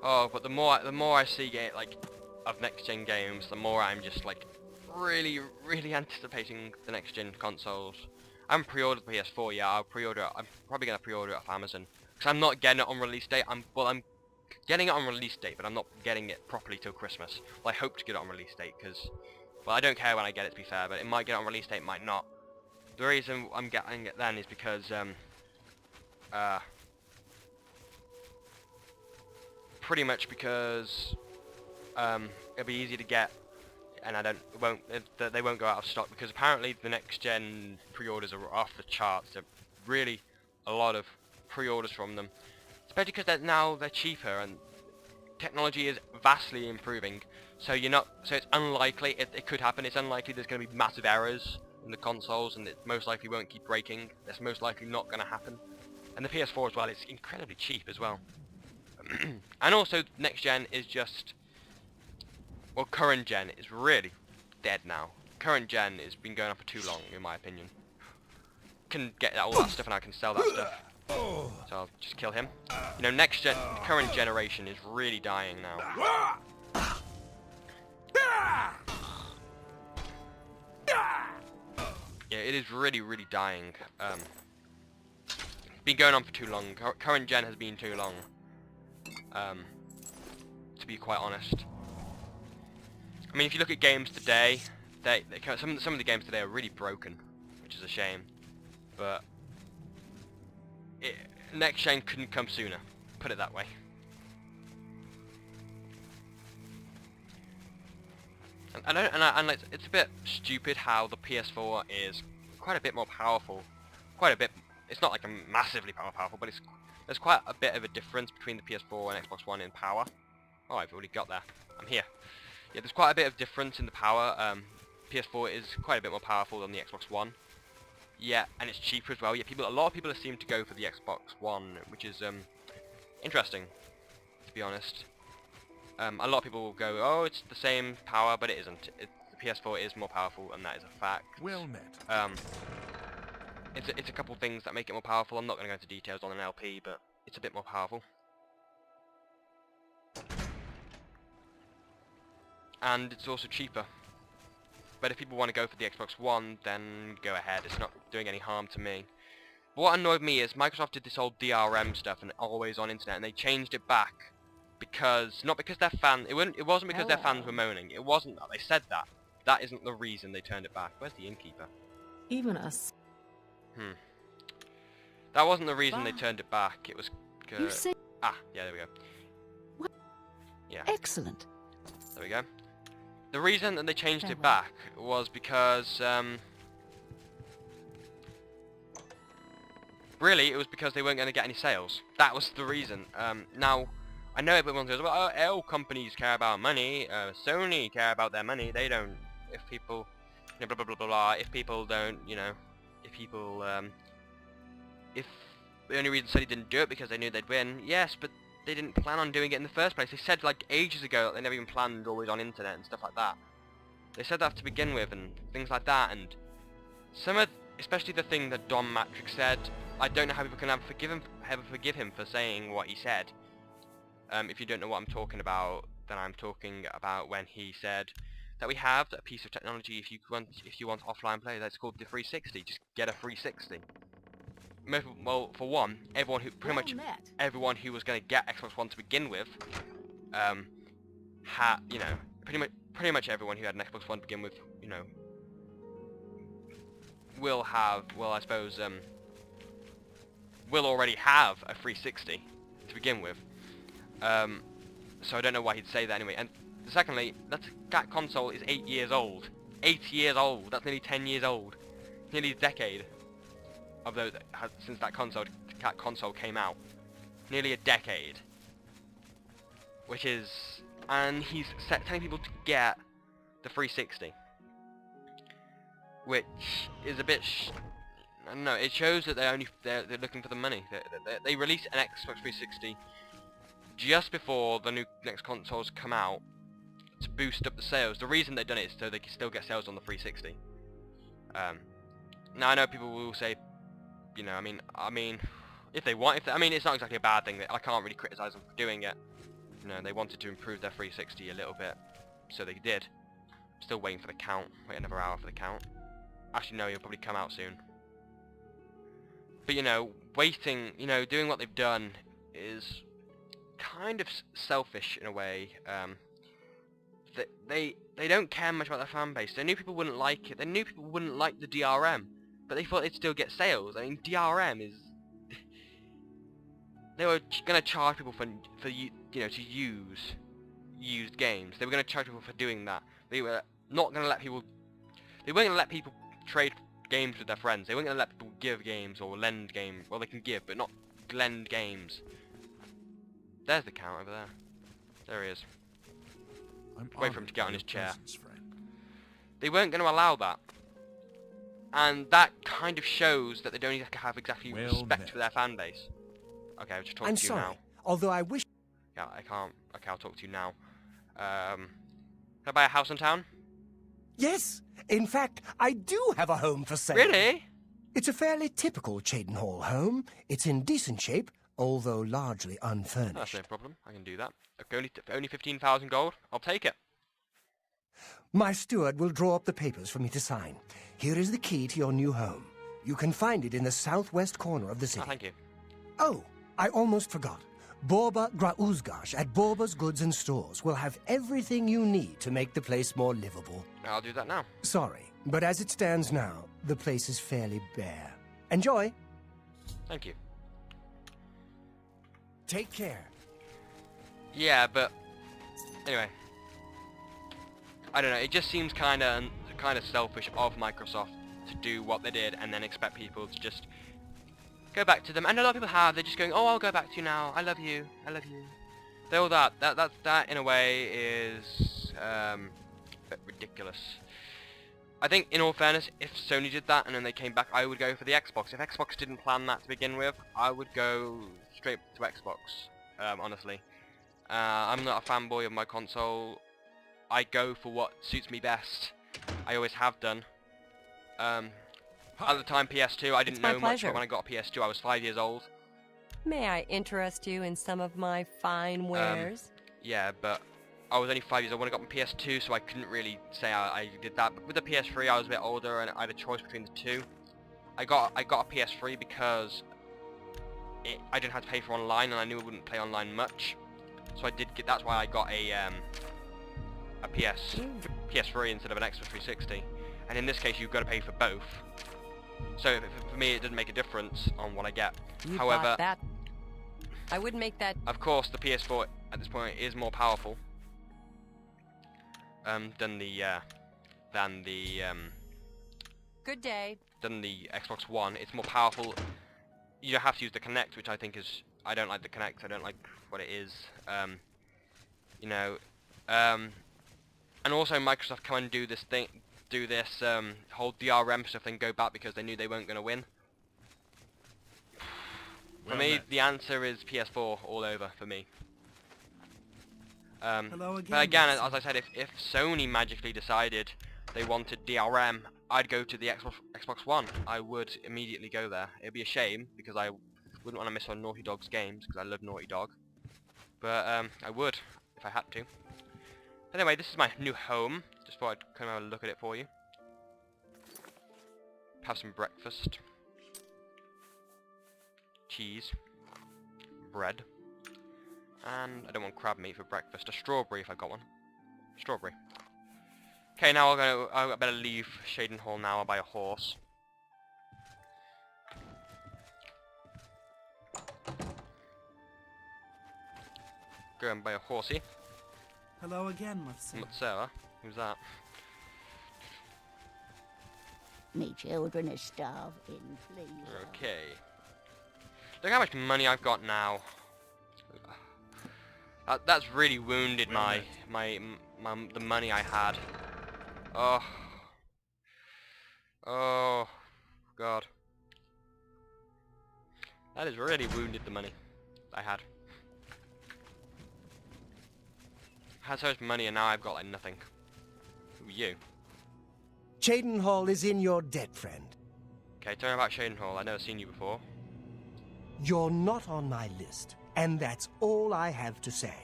Oh, but the more I see like of next gen games, the more I'm just like really anticipating the next gen consoles. I'm pre-ordered the PS4. Yeah, I'll pre-order it. I'm probably gonna pre-order it off Amazon because I'm not getting it on release date. I'm getting it on release date, but I'm not getting it properly till Christmas. Well, I hope to get it on release date because, well, I don't care when I get it, to be fair, but it might get it on release date, it might not. The reason I'm getting it then is because pretty much because it'll be easy to get, and they won't go out of stock because apparently the next gen pre-orders are off the charts. There are really a lot of pre-orders from them, especially because they're cheaper and technology is vastly improving. So it's unlikely it could happen. It's unlikely there's going to be massive errors in the consoles, and it most likely won't keep breaking. That's most likely not going to happen. And the PS4 as well is incredibly cheap as well. And also next gen is just, well, current gen is really dead now. Current gen has been going on for too long, in my opinion. Can get all that stuff and I can sell that stuff. So I'll just kill him. You know, current generation is really dying now. Yeah, it is really dying. It's been going on for too long. Current gen has been too long. To be quite honest. I mean, if you look at games today, some of the games today are really broken, which is a shame. But next gen couldn't come sooner. Put it that way. And it's a bit stupid how the PS4 is quite a bit more powerful. Quite a bit. It's not like a massively powerful, but there's quite a bit of a difference between the PS4 and Xbox One in power. Oh, I've already got there. I'm here. Yeah, there's quite a bit of difference in the power. PS4 is quite a bit more powerful than the Xbox One. Yeah, and it's cheaper as well. Yeah, a lot of people seem to go for the Xbox One, which is interesting, to be honest. A lot of people will go, oh, it's the same power, but it isn't. The PS4 is more powerful, and that is a fact. Well met. It's a couple things that make it more powerful. I'm not going to go into details on an LP, but it's a bit more powerful. And it's also cheaper. But if people want to go for the Xbox One, then go ahead. It's not doing any harm to me. But what annoyed me is Microsoft did this whole DRM stuff and always on internet, and they changed it back because not because their fans. It wasn't because their fans were moaning. It wasn't that. They said that. That isn't the reason they turned it back. Where's the innkeeper? Even us. That wasn't the reason they turned it back. It was. You say. Ah, yeah, there we go. What? Yeah. Excellent. There we go. The reason that they changed it back was because, really, it was because they weren't going to get any sales. That was the reason. Now, I know everyone goes, well, all companies care about money. Sony care about their money. They don't. If people, you know, blah blah blah blah. If people don't, you know, if people, if the only reason Sony didn't do it because they knew they'd win. Yes, but they didn't plan on doing it in the first place. They said like ages ago that they never even planned always on internet and stuff like that. They said that to begin with and things like that, and especially the thing that Don Matrix said, I don't know how people can ever forgive him for saying what he said. If you don't know what I'm talking about, then I'm talking about when he said that we have a piece of technology if you want offline play that's called the 360. Just get a 360. Well, for one, everyone who was going to get Xbox One to begin with, you know, pretty much everyone who had an Xbox One to begin with, you know, will already have a 360 to begin with. So I don't know why he'd say that anyway. And secondly, that console is 8 years old. 8 years old. That's nearly 10 years old. Nearly a decade. Although since that console came out, nearly a decade, which is, and he's telling people to get the 360, which is a bit, I don't know. It shows that they're looking for the money. They released an Xbox 360 just before the next consoles come out to boost up the sales. The reason they've done it is so they can still get sales on the 360. Now I know people will say, you know, I mean, if they want, I mean, it's not exactly a bad thing. I can't really criticize them for doing it. You know, they wanted to improve their 360 a little bit, so they did. Still waiting for the count. Wait another hour for the count. Actually, no, he'll probably come out soon. But you know, waiting, you know, doing what they've done is kind of selfish in a way. They don't care much about their fan base. They knew people wouldn't like it. They knew people wouldn't like the DRM, but they thought they'd still get sales. I mean, DRM is they were gonna charge people for you know, to use used games. They were gonna charge people for doing that. They were not gonna let people. They weren't gonna let people trade games with their friends. They weren't gonna let people give games or lend games. Well, they can give, but not lend games. There's the count over there. There he is. Wait for him to get on his chair. They weren't going to allow that. And that kind of shows that they don't have exactly respect for their fan base. Okay, I'll just talk to you now. Although I wish... Yeah, I can't. Okay, I'll talk to you now. Can I buy a house in town? Yes! In fact, I do have a home for sale. Really? It's a fairly typical Cheydon home. It's in decent shape, although largely unfurnished. That's no problem. I can do that. Only 15,000 gold. I'll take it. My steward will draw up the papers for me to sign. Here is the key to your new home. You can find it in the southwest corner of the city. Oh, thank you. Oh, I almost forgot. Borba Grauzgash at Borba's Goods and Stores will have everything you need to make the place more livable. I'll do that now. Sorry, but as it stands now, the place is fairly bare. Enjoy. Thank you. Take care. Yeah, but anyway, I don't know. It just seems kind of selfish of Microsoft to do what they did and then expect people to just go back to them. And a lot of people have. They're just going, "Oh, I'll go back to you now. I love you. I love you." They're all that. That in a way is a bit ridiculous. I think, in all fairness, if Sony did that and then they came back, I would go for the Xbox. If Xbox didn't plan that to begin with, I would go straight to Xbox. Honestly. I'm not a fanboy of my console. I go for what suits me best. I always have done. At the time PS2, I didn't know much, but when I got a PS2 I was 5 years old. May I interest you in some of my fine wares? Yeah, but I was only 5 years old when I got my PS2, so I couldn't really say I did that. But with the PS3 I was a bit older and I had a choice between the two. I got a PS3 because I didn't have to pay for online and I knew I wouldn't play online much. So I did get. That's why I got a PS3 instead of an Xbox 360. And in this case, you've got to pay for both. So for me, it doesn't make a difference on what I get. However, that. I wouldn't make that. Of course, the PS4 at this point is more powerful than the Good day. than the Xbox One. It's more powerful. You don't have to use the Kinect, which I think is. I don't like the Kinect. I don't like what it is. You know, and also Microsoft come and do this whole DRM stuff, then go back because they knew they weren't going to win. For me, the answer is PS4 all over for me. Hello again, but again, as I said, if Sony magically decided they wanted DRM, I'd go to the Xbox One. I would immediately go there. It'd be a shame because I wouldn't want to miss on Naughty Dog's games because I love Naughty Dog. But I would if I had to. Anyway, this is my new home. Just thought I'd come have a look at it for you. Have some breakfast. Cheese. Bread. And I don't want crab meat for breakfast. A strawberry if I got one. Strawberry. Okay, now I better leave Cheydon Hall now. I'll buy a horse. Go and buy a horsey. Hello again, Mufsa. Sarah, who's that? Me children are starving, please. Okay. Look how much money I've got now. That's really wounded the money I had. Oh. Oh. God. That has really wounded the money I had. I had so much money and now I've got like nothing. Who are you? Cheydon Hall is in your debt, friend. Okay, tell me about Cheydon Hall. I've never seen you before. You're not on my list, and that's all I have to say.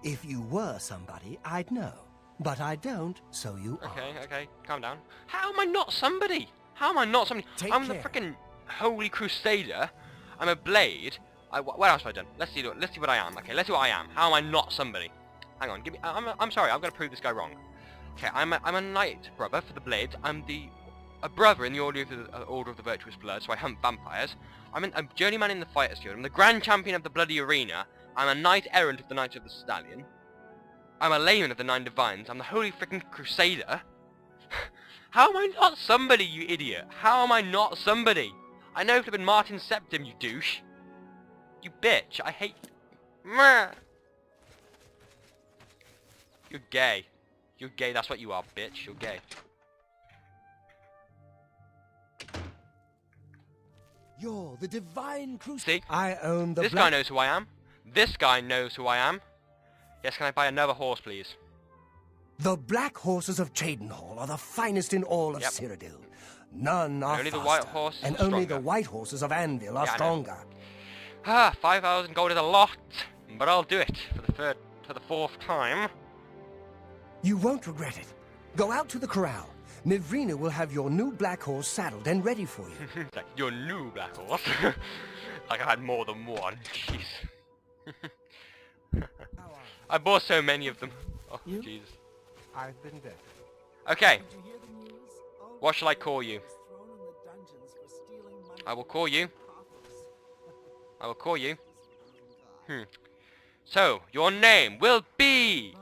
If you were somebody, I'd know. But I don't, so you are. Okay, calm down. How am I not somebody? How am I not somebody? Take I'm the care. freaking Holy Crusader. I'm a blade. What else have I done? Let's see what I am. Okay, let's see what I am. How am I not somebody? Hang on, give me. I'm sorry. I'm gonna prove this guy wrong. Okay, I'm a knight brother for the blades. I'm a brother in the Order of the Virtuous Blood, so I hunt vampires. I'm a journeyman in the Fighters Guild. I'm the Grand Champion of the Bloody Arena. I'm a Knight Errant of the Knights of the Stallion. I'm a Layman of the Nine Divines. I'm the Holy freaking Crusader. How am I not somebody, you idiot? How am I not somebody? I know it would have been Martin Septim, you douche. You bitch. I hate you. Meh. You're gay. You're gay. That's what you are, bitch. You're gay. You're the divine See? I own the This guy knows who I am. This guy knows who I am. Yes, can I buy another horse, please? The black horses of Cheydinhall are the finest in all of Yep. Cyrodiil. None are Only the faster, white horse and is only stronger. the white horses of Anvil are Yeah, I know. stronger. 5,000 gold is a lot, but I'll do it for the fourth time. You won't regret it. Go out to the corral. Nivrina will have your new black horse saddled and ready for you. It's like, your new black horse. Like I had more than one. Jeez. I bought so many of them. Oh, You? Jesus. I've been there. Okay, Did you hear the news? Oh, what shall I call you? was thrown in the dungeons for stealing money I will call you. from coffers. I will call you. So, your name will be...